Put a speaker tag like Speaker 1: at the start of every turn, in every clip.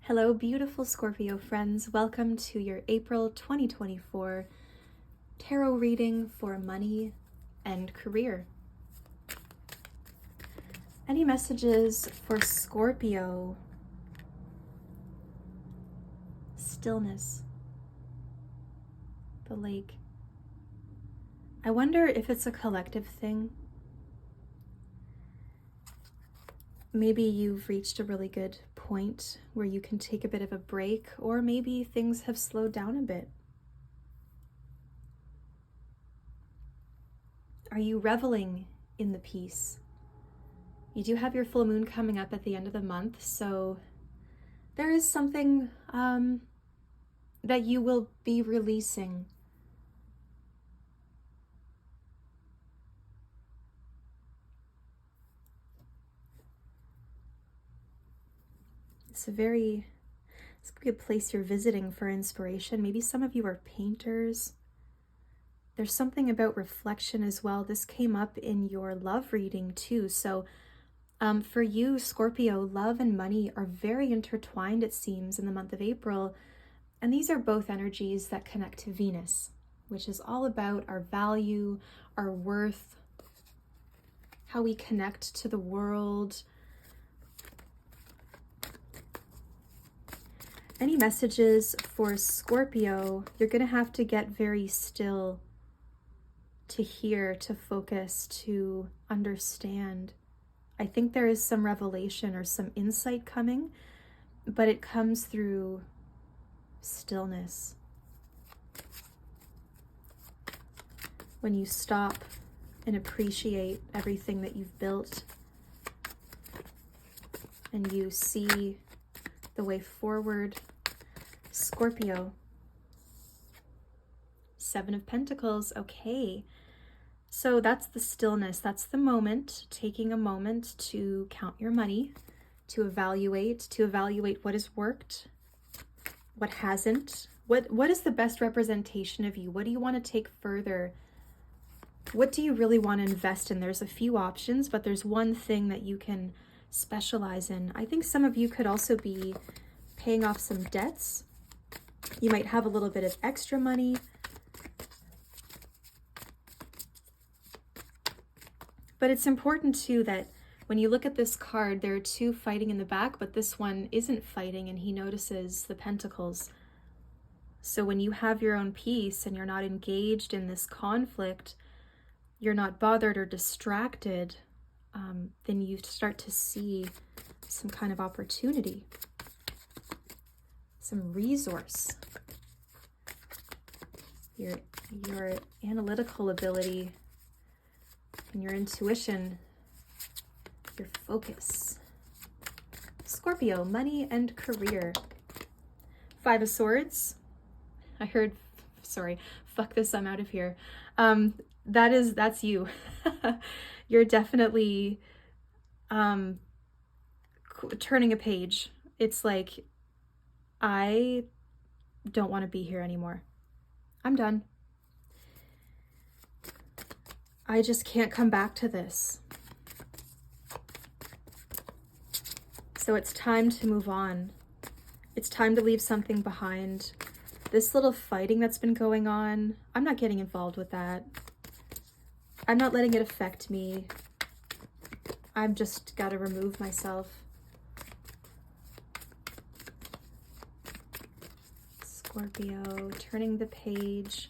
Speaker 1: Hello, beautiful Scorpio friends. Welcome to your April 2024 tarot reading for money and career. Any messages for Scorpio? Stillness. The lake. I wonder if it's a collective thing. Maybe you've reached a really good point where you can take a bit of a break, or maybe things have slowed down a bit. Are you reveling in the peace? You do have your full moon coming up at the end of the month, so there is something that you will be releasing. This could be a place you're visiting for inspiration. Maybe some of you are painters. There's something about reflection as well. This came up in your love reading too. So for you, Scorpio, love and money are very intertwined, it seems, in the month of April. And these are both energies that connect to Venus, which is all about our value, our worth, how we connect to the world. Any messages for Scorpio? You're going to have to get very still to hear, to focus, to understand. I think there is some revelation or some insight coming, but it comes through stillness. When you stop and appreciate everything that you've built, and you see the way forward. Scorpio. Seven of Pentacles. Okay. So that's the stillness. That's the moment, taking a moment to count your money, to evaluate what has worked, what hasn't, what is the best representation of you? What do you want to take further? What do you really want to invest in? There's a few options, but there's one thing that you can specialize in. I think some of you could also be paying off some debts. You might have a little bit of extra money. But it's important too that when you look at this card, there are two fighting in the back, but this one isn't fighting, and he notices the pentacles. So when you have your own peace and you're not engaged in this conflict, you're not bothered or distracted, then you start to see some kind of opportunity, some resource. Your analytical ability and your intuition, your focus. Scorpio, money and career. Five of Swords. I heard, sorry, fuck this, I'm out of here. That's you. You're definitely turning a page. It's like, I don't want to be here anymore. I'm done. I just can't come back to this. So it's time to move on. It's time to leave something behind. This little fighting that's been going on, I'm not getting involved with that. I'm not letting it affect me. I've just got to remove myself. Scorpio, turning the page.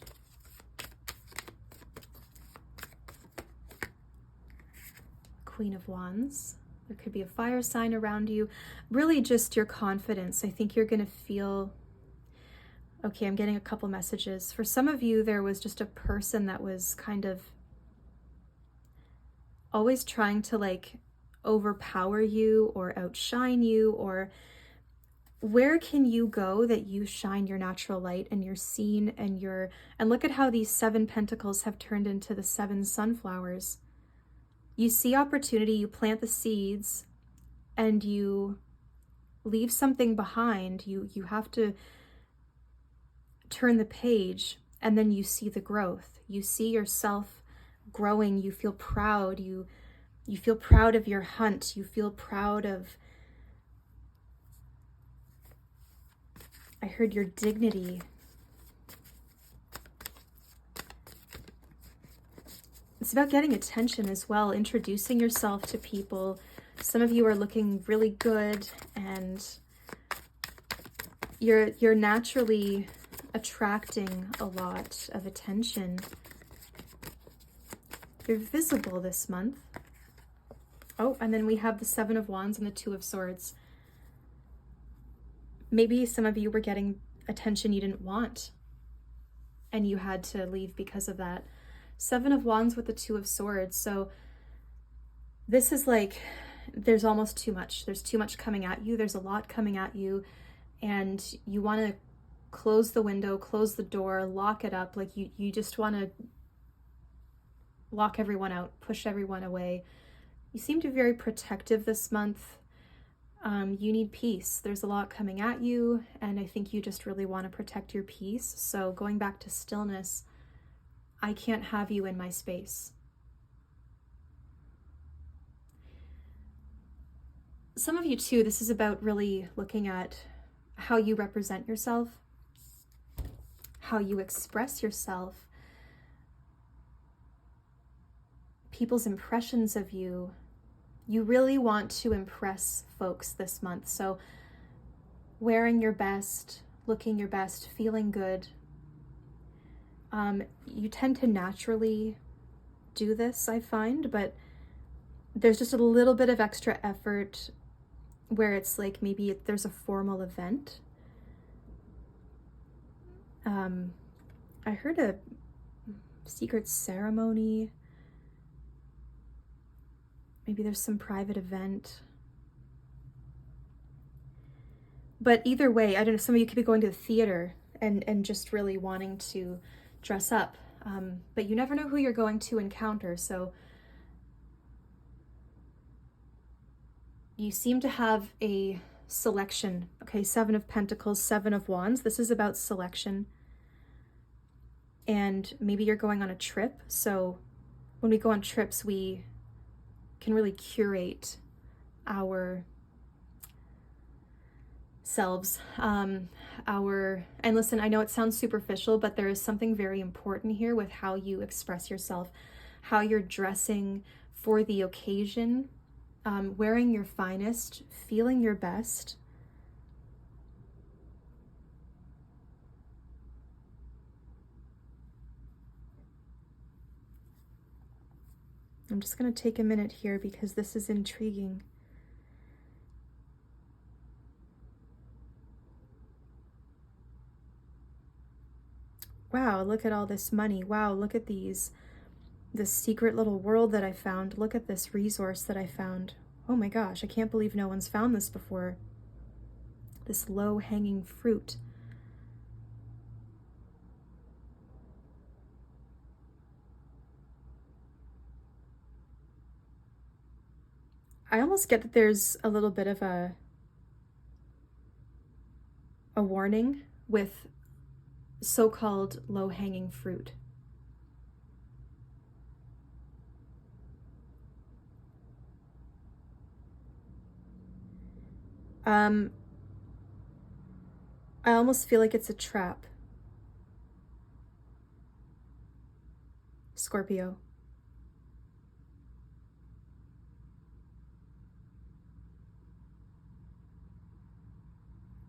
Speaker 1: Queen of Wands. There could be a fire sign around you. Really just your confidence. I think you're going to feel... Okay, I'm getting a couple messages. For some of you, there was just a person that was kind of always trying to like overpower you or outshine you, or where can you go that you shine your natural light and you're seen and look at how these seven pentacles have turned into the seven sunflowers. You see opportunity, you plant the seeds, and you leave something behind. You have to turn the page, and then you see the growth. You see yourself growing. You feel proud. You feel proud of your hunt. You feel proud of I heard your dignity. It's about getting attention as well, introducing yourself to people. Some of you are looking really good, and you're naturally attracting a lot of attention. You're visible this month. Oh, and then we have the Seven of Wands and the Two of Swords. Maybe some of you were getting attention you didn't want, and you had to leave because of that. Seven of Wands with the Two of Swords. So this is like, there's almost too much. There's too much coming at you. There's a lot coming at you, and you want to close the window, close the door, lock it up. Like you just want to lock everyone out, push everyone away. You seem to be very protective this month. You need peace. There's a lot coming at you, and I think you just really want to protect your peace. So going back to stillness, I can't have you in my space. Some of you too, this is about really looking at how you represent yourself, how you express yourself, people's impressions of you. You really want to impress folks this month. So wearing your best, looking your best, feeling good. You tend to naturally do this, I find, but there's just a little bit of extra effort where it's like maybe there's a formal event. I heard a secret ceremony. Maybe there's some private event. But either way, I don't know, some of you could be going to the theater and just really wanting to dress up. But you never know who you're going to encounter. So you seem to have a selection. Okay, Seven of Pentacles, Seven of Wands. This is about selection. And maybe you're going on a trip. So when we go on trips, we can really curate our selves, and listen, I know it sounds superficial, but there is something very important here with how you express yourself, how you're dressing for the occasion, wearing your finest, feeling your best. I'm just going to take a minute here because this is intriguing. Wow, look at all this money. Wow, look at this secret little world that I found. Look at this resource that I found. Oh my gosh, I can't believe no one's found this before. This low-hanging fruit. I almost get that there's a little bit of a warning with so-called low-hanging fruit. I almost feel like it's a trap. Scorpio.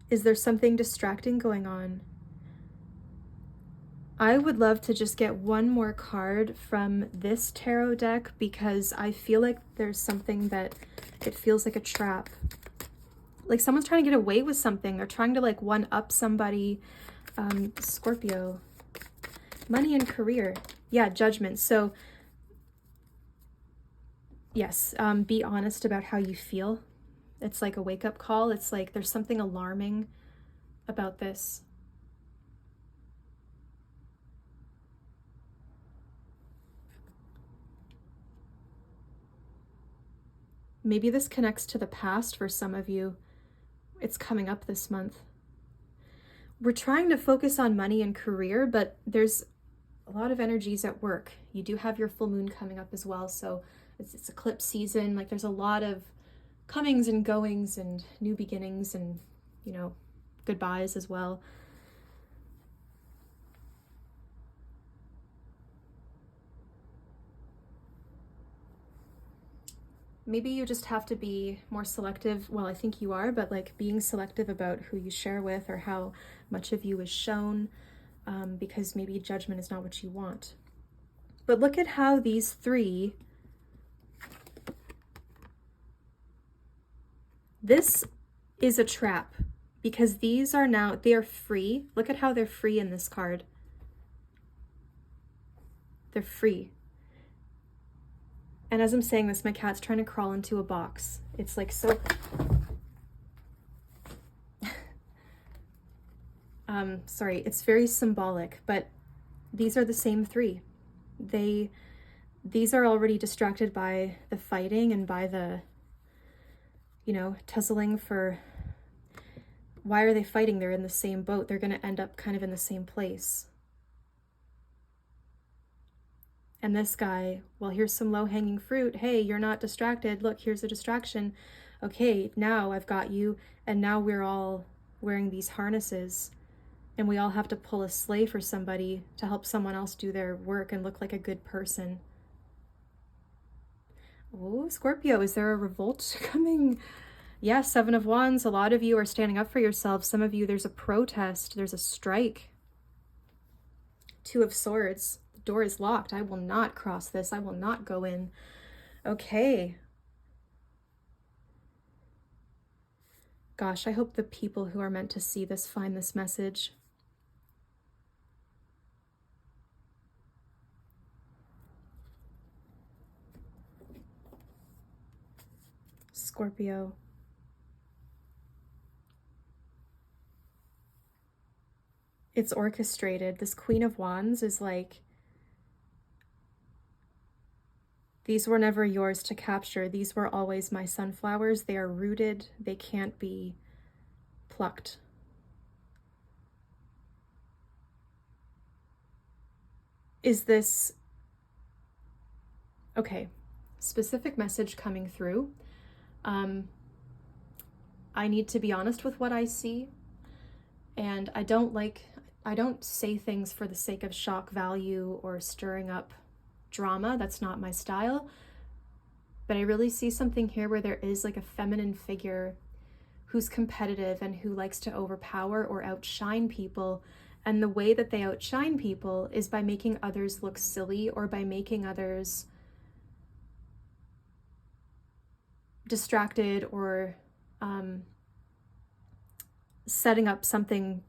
Speaker 1: Is there something distracting going on? I would love to just get one more card from this tarot deck because I feel like there's something that it feels like a trap. Like someone's trying to get away with something. They're trying to like one up somebody. Scorpio. Money and career. Yeah, judgment. So yes, be honest about how you feel. It's like a wake-up call. It's like there's something alarming about this. Maybe this connects to the past for some of you. It's coming up this month. We're trying to focus on money and career, but there's a lot of energies at work. You do have your full moon coming up as well, so it's eclipse season. Like there's a lot of comings and goings and new beginnings and, you know, goodbyes as well. Maybe you just have to be more selective. Well, I think you are, but like being selective about who you share with or how much of you is shown, because maybe judgment is not what you want. But look at how these three, this is a trap, because these are now, they are free. Look at how they're free in this card. They're free. And as I'm saying this, my cat's trying to crawl into a box. It's like so... sorry, it's very symbolic, but these are the same three. These are already distracted by the fighting and by the, you know, tussling for... Why are they fighting? They're in the same boat. They're going to end up kind of in the same place. And this guy, well, here's some low-hanging fruit. Hey, you're not distracted. Look, here's a distraction. Okay, now I've got you. And now we're all wearing these harnesses. And we all have to pull a sleigh for somebody to help someone else do their work and look like a good person. Oh, Scorpio, is there a revolt coming? Yeah, Seven of Wands. A lot of you are standing up for yourselves. Some of you, there's a protest. There's a strike. Two of Swords. Door is locked. I will not cross this. I will not go in. Okay. Gosh, I hope the people who are meant to see this find this message. Scorpio. It's orchestrated. This Queen of Wands is like, these were never yours to capture. These were always my sunflowers. They are rooted. They can't be plucked. Is this... Okay, specific message coming through. I need to be honest with what I see. And I don't say things for the sake of shock value or stirring up drama. That's not my style. But I really see something here where there is like a feminine figure who's competitive and who likes to overpower or outshine people. And the way that they outshine people is by making others look silly or by making others distracted or setting up something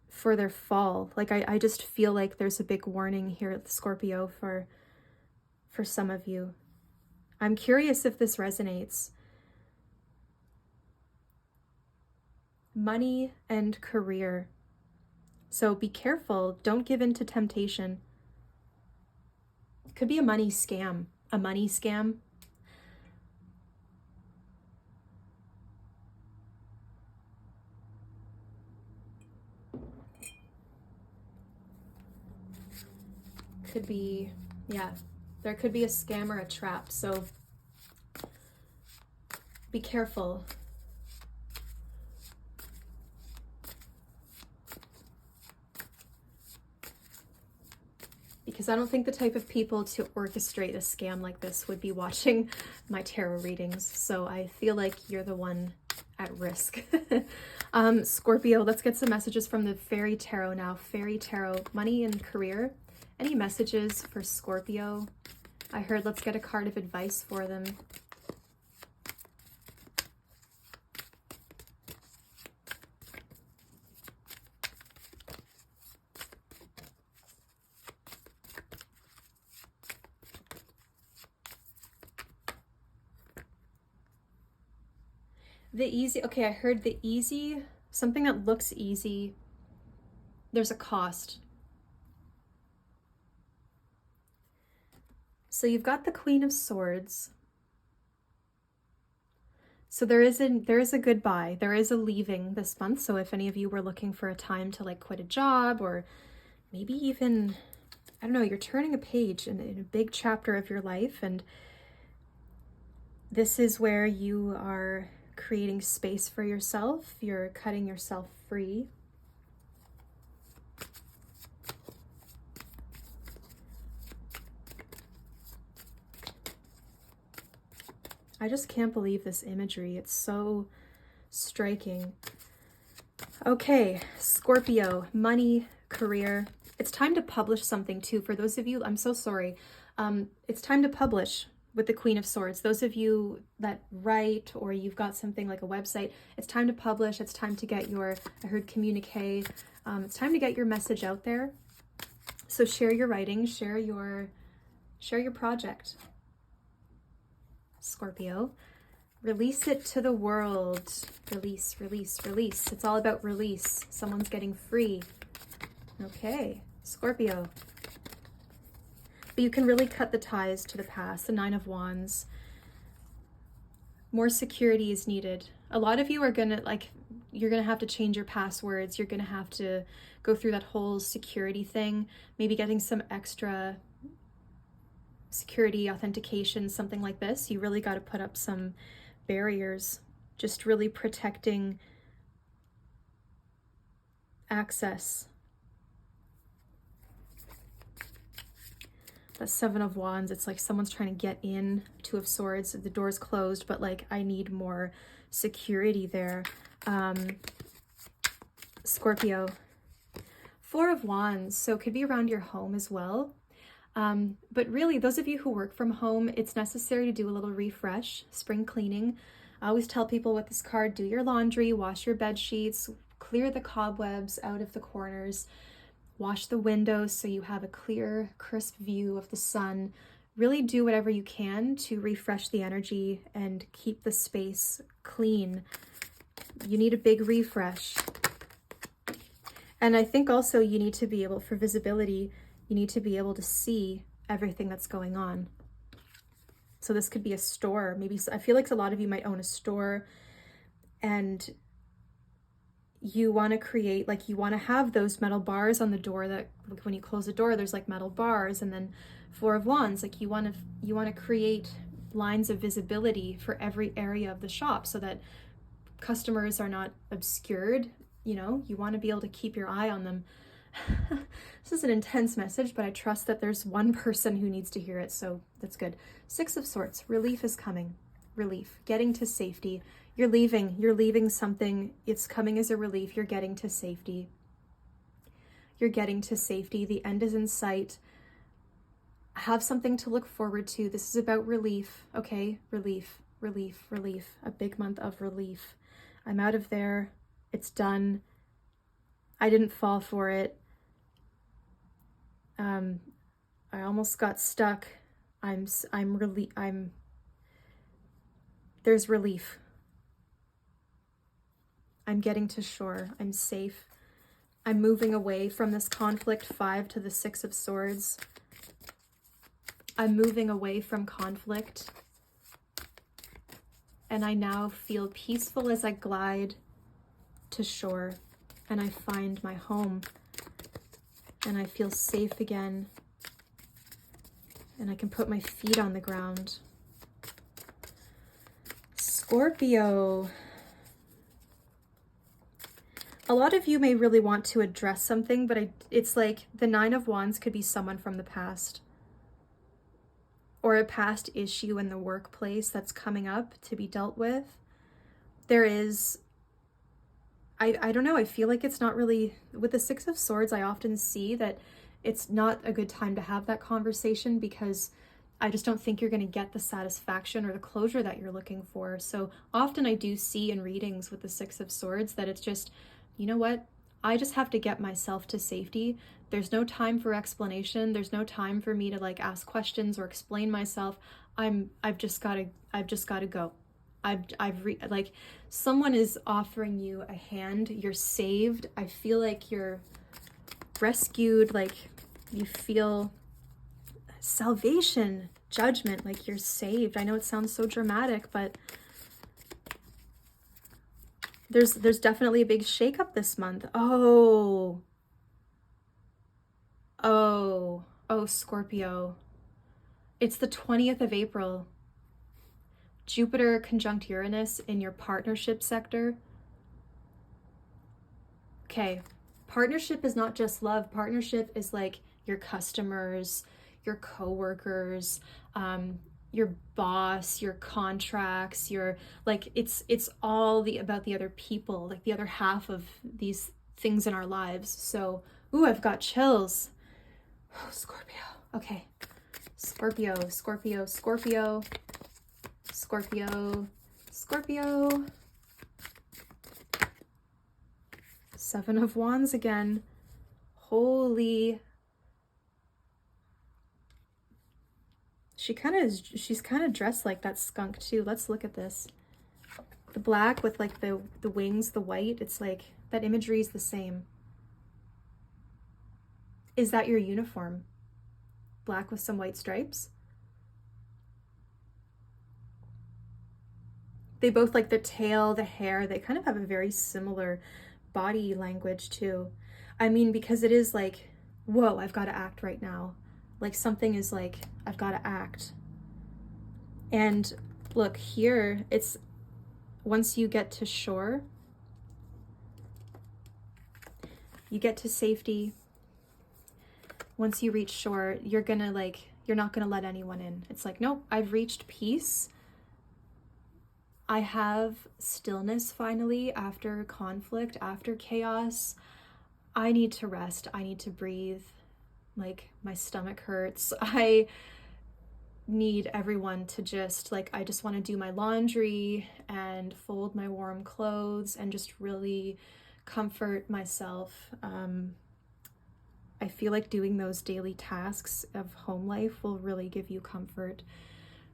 Speaker 1: for their fall. Like I just feel like there's a big warning here at Scorpio for some of you. I'm curious if this resonates. Money and career. So be careful. Don't give in to temptation. It could be a money scam. A money scam. Could be, yeah, there could be a scam or a trap, so be careful. Because I don't think the type of people to orchestrate a scam like this would be watching my tarot readings, so I feel like you're the one at risk. Scorpio, let's get some messages from the Fairy Tarot now. Fairy Tarot, money and career. Any messages for Scorpio? I heard let's get a card of advice for them. The easy, okay, I heard the easy, something that looks easy, there's a cost. So you've got the Queen of Swords. So there is a goodbye, there is a leaving this month. So if any of you were looking for a time to like quit a job or maybe even, I don't know, you're turning a page in a big chapter of your life, and This is where you are creating space for yourself. You're cutting yourself free. I just can't believe this imagery. It's so striking. Okay, Scorpio, money, career. It's time to publish something too. For those of you, I'm so sorry. It's time to publish with the Queen of Swords. Those of you that write, or you've got something like a website, it's time to publish. It's time to get your, I heard communique. It's time to get your message out there. So share your writing, share your project. Scorpio, release it to the world. Release, release, release. It's all about release. Someone's getting free. Okay, Scorpio. But you can really cut the ties to the past. The Nine of Wands. More security is needed. A lot of you are gonna, like, you're gonna have to change your passwords. You're gonna have to go through that whole security thing. Maybe getting some extra security authentication, something like this. You really got to put up some barriers, just really protecting access. The Seven of Wands, it's like someone's trying to get in. Two of Swords, the door's closed, but like I need more security there. Scorpio, Four of Wands, so it could be around your home as well. But really, those of you who work from home, it's necessary to do a little refresh, spring cleaning. I always tell people with this card, do your laundry, wash your bed sheets, clear the cobwebs out of the corners, wash the windows so you have a clear, crisp view of the sun. Really do whatever you can to refresh the energy and keep the space clean. You need a big refresh. And I think also you need to be able, for visibility, you need to be able to see everything that's going on. So this could be a store. Maybe, I feel like a lot of you might own a store and you want to create, like you want to have those metal bars on the door that, like when you close the door, there's like metal bars. And then Four of Wands, like you want to create lines of visibility for every area of the shop so that customers are not obscured. You know, you want to be able to keep your eye on them. This is an intense message, but I trust that there's one person who needs to hear it, so that's good. Six of Swords, relief is coming. Relief, getting to safety. You're leaving something. It's coming as a relief. You're getting to safety. You're getting to safety. The end is in sight. Have something to look forward to. This is about relief, okay? Relief, relief, relief. A big month of relief. I'm out of there. It's done. I didn't fall for it. I almost got stuck. There's relief. I'm getting to shore. I'm safe. I'm moving away from this conflict. 5 to the 6 of Swords. I'm moving away from conflict. And I now feel peaceful as I glide to shore and I find my home and I feel safe again and I can put my feet on the ground. Scorpio. A lot of you may really want to address something, but it's like the Nine of Wands could be someone from the past or a past issue in the workplace that's coming up to be dealt with. There is, I don't know, I feel like it's not really, with the Six of Swords, I often see that it's not a good time to have that conversation because I just don't think you're going to get the satisfaction or the closure that you're looking for. So often I do see in readings with the Six of Swords that it's just, you know what? I just have to get myself to safety. There's no time for explanation. There's no time for me to like ask questions or explain myself. I've just got to go. Like someone is offering you a hand. You're saved. I feel like you're rescued. Like you feel salvation, judgment, like you're saved. I know it sounds so dramatic, but there's definitely a big shakeup this month. Oh, Scorpio. It's the 20th of April. Jupiter conjunct Uranus in your partnership sector. Okay, partnership is not just love. Partnership is like your customers, your coworkers, your boss, your contracts, your like it's all about the other people, like the other half of these things in our lives. So, ooh, I've got chills. Oh, Scorpio. Okay. Scorpio, Scorpio, Scorpio, Scorpio, Scorpio. Seven of Wands again. Holy. She's kind of dressed like that skunk too. Let's look at this. The black with like the wings, the white, it's like that imagery is the same. Is that your uniform? Black with some white stripes? They both, like the tail, the hair, they kind of have a very similar body language too. I mean, because it is like, whoa, I've got to act right now. Like something is like, I've got to act. And look here, it's once you get to shore, you get to safety. Once you reach shore, you're not gonna let anyone in. It's like, nope, I've reached peace. I have stillness finally after conflict, after chaos. I need to rest. I need to breathe. Like my stomach hurts. I need everyone to just I just want to do my laundry and fold my warm clothes and just really comfort myself. I feel like doing those daily tasks of home life will really give you comfort.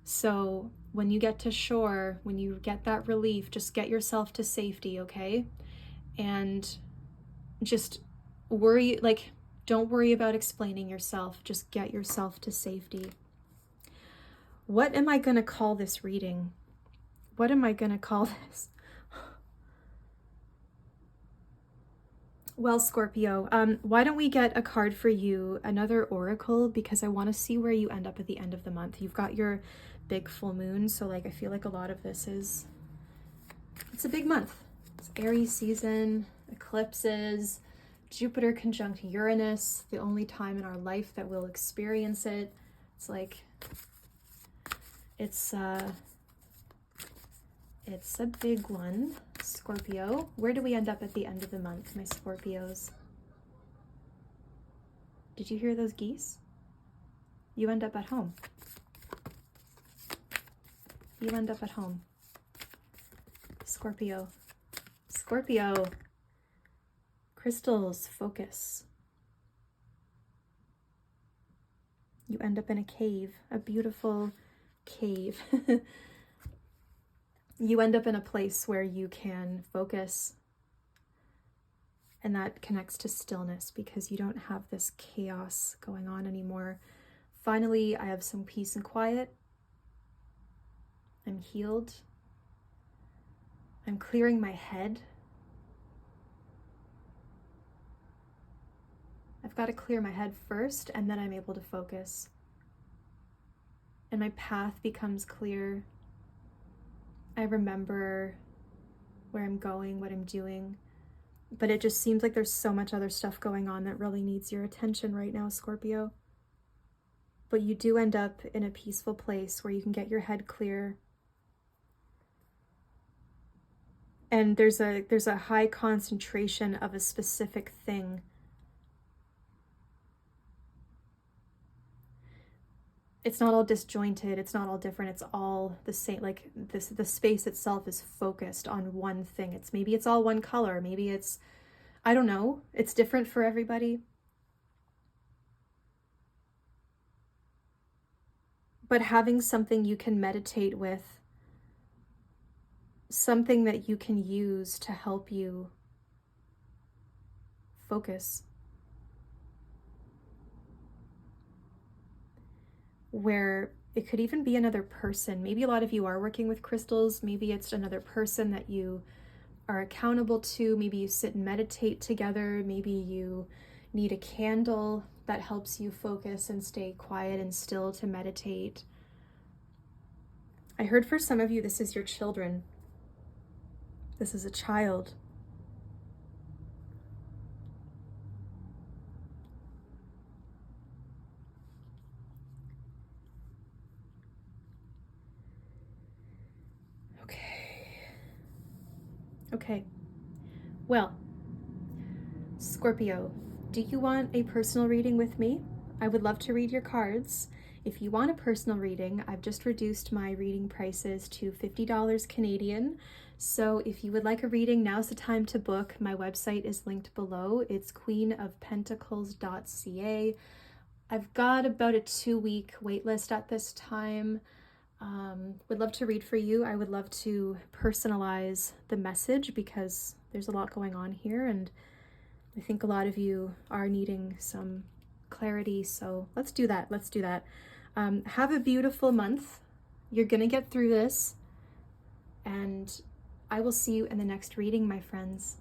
Speaker 1: So when you get to shore, when you get that relief, just get yourself to safety, okay? And just don't worry about explaining yourself. Just get yourself to safety. What am I going to call this reading? What am I going to call this? Well, Scorpio, why don't we get a card for you, another oracle, because I want to see where you end up at the end of the month. You've got your big full moon, so I feel like a lot of this it's a big month. It's Aries season, eclipses, Jupiter conjunct Uranus, the only time in our life that we'll experience it. It's a big one, Scorpio. Where do we end up at the end of the month, my Scorpios? Did you hear those geese? You end up at home. You end up at home. Scorpio. Scorpio. Crystals, focus. You end up in a cave, a beautiful cave. You end up in a place where you can focus, and that connects to stillness because you don't have this chaos going on anymore. Finally, I have some peace and quiet. I'm healed. I'm clearing my head. I've got to clear my head first, and then I'm able to focus. And my path becomes clear. I remember where I'm going, what I'm doing, but it just seems like there's so much other stuff going on that really needs your attention right now, Scorpio. But you do end up in a peaceful place where you can get your head clear. And there's a high concentration of a specific thing. It's not all disjointed, it's not all different, it's all the same. The space itself is focused on one thing. Maybe it's all one color, maybe it's, I don't know, it's different for everybody. But having something you can meditate with, something that you can use to help you focus. Where it could even be another person. Maybe a lot of you are working with crystals. Maybe it's another person that you are accountable to. Maybe you sit and meditate together. Maybe you need a candle that helps you focus and stay quiet and still to meditate. I heard for some of you, this is your children. This is a child. Okay. Well, Scorpio, do you want a personal reading with me? I would love to read your cards. If you want a personal reading, I've just reduced my reading prices to $50 Canadian. So if you would like a reading, now's the time to book. My website is linked below. It's queenofpentacles.ca. I've got about a 2-week wait list at this time. Would love to read for you. I would love to personalize the message because there's a lot going on here, and I think a lot of you are needing some clarity. So let's do that. Let's do that. Have a beautiful month. You're gonna get through this, and I will see you in the next reading, my friends.